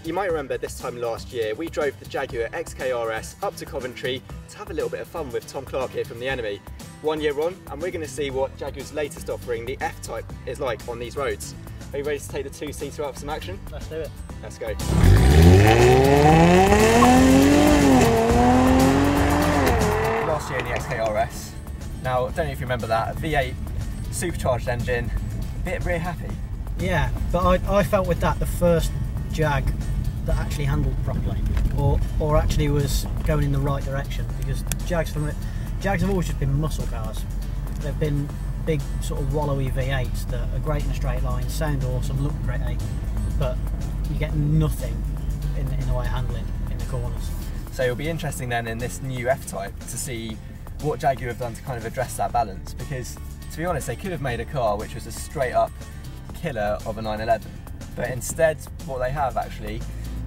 You might remember this time last year we drove the Jaguar XK-RS up to Coventry to have a little bit of fun with Tom Clarke here from The Enemy. 1 year on, and we're going to see what Jaguar's latest offering, the F-Type, is like on these roads. Are you ready to take the two-seater out for some action? Let's do it. Let's go. Last year in the XK-RS. Now, I don't know if you remember that, a V8 supercharged engine, bit rear happy. Yeah, but I felt with that the first Jag that actually handled properly, or actually was going in the right direction, because Jags have always just been muscle cars. They've been big sort of wallowy V8s that are great in a straight line, sound awesome, look pretty, but you get nothing in the way of handling in the corners. So it'll be interesting then in this new F-Type to see what Jaguar have done to kind of address that balance, because to be honest they could have made a car which was a straight up killer of a 911, but instead what they have actually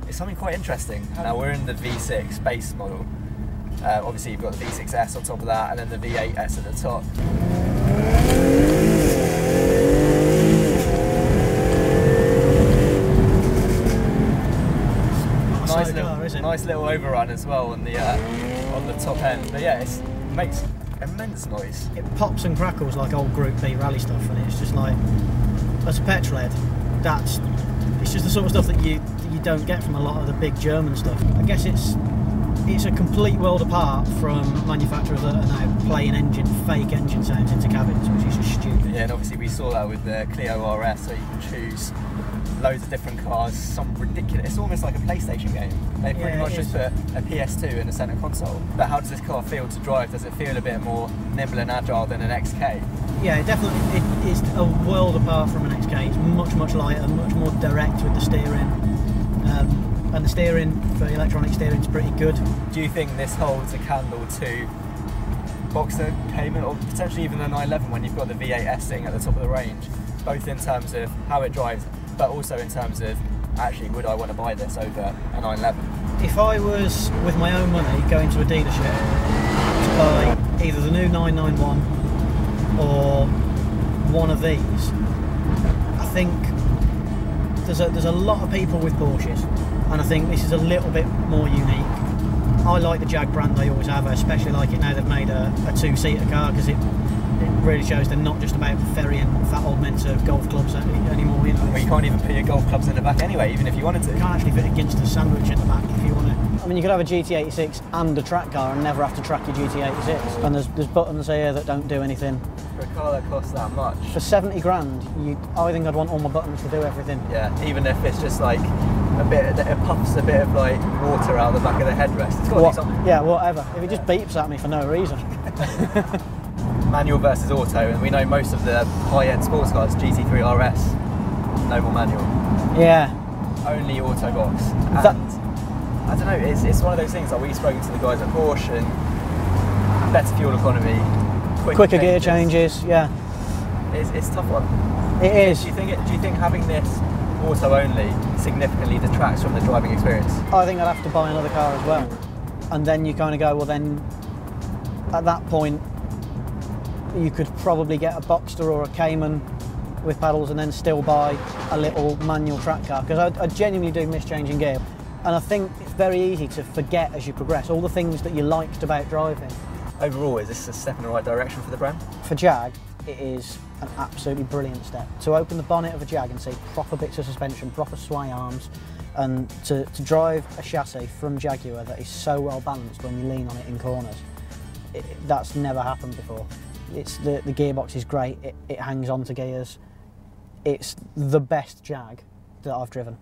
is something quite interesting. Now we're in the V6 base model, obviously you've got the V6S on top of that and then the V8S at the top. Nice little overrun as well on the top end, but yeah, it makes immense noise. It pops and crackles like old Group B rally stuff, and it's just like, as a petrol head, it's just the sort of stuff that you don't get from a lot of the big German stuff. I guess it's a complete world apart from manufacturers that are now playing fake engine sounds into cabins, which is just stupid. Yeah, and obviously we saw that with the Clio RS, so you can choose loads of different cars, some ridiculous, it's almost like a PlayStation game. They pretty much just put a PS2 in the centre console. But how does this car feel to drive? Does it feel a bit more nimble and agile than an XK? Yeah, it is a world apart from an XK. It's much lighter, much more direct with the steering. And the steering, for electronic steering, is pretty good. Do you think this holds a candle to Boxer, Cayman, or potentially even the 911 when you've got the V8S sitting at the top of the range, both in terms of how it drives, but also in terms of, actually, would I want to buy this over a 911? If I was, with my own money, going to a dealership to buy either the new 991 or one of these, I think there's a lot of people with Porsches, and I think this is a little bit more unique. I like the Jag brand, I always have. I especially like it now they've made a two-seater car, because it really shows they're not just about ferrying fat old men to golf clubs anymore. You know, well, you can't even put your golf clubs in the back anyway, even if you wanted to. You can't actually fit a Ginster sandwich in the back if you want to. I mean, you could have a GT86 and a track car and never have to track your GT86. And there's buttons here that don't do anything. For a car that costs that much? For 70 grand, I think I'd want all my buttons to do everything. Yeah, even if it's just like a bit, it puffs a bit of like water out the back of the headrest. It's got to do something. Yeah, whatever. If it just beeps at me for no reason. Manual versus auto, and we know most of the high-end sports cars, GT3 RS, no more manual. Yeah. Only auto box. And I don't know, it's one of those things, like we've spoken to the guys at Porsche, and better fuel economy, quicker gear changes, yeah. It's a tough one. It is. Do you think having this auto only significantly detracts from the driving experience? I think I'd have to buy another car as well. And then you kind of go, well then, at that point, you could probably get a Boxster or a Cayman with paddles and then still buy a little manual track car, because I genuinely do miss changing gear, and I think it's very easy to forget as you progress all the things that you liked about driving. Overall, is this a step in the right direction for the brand? For Jag, it is an absolutely brilliant step. To open the bonnet of a Jag and see proper bits of suspension, proper sway arms, and to drive a chassis from Jaguar that is so well balanced when you lean on it in corners, that's never happened before. The gearbox is great, it hangs on to gears. It's the best Jag that I've driven.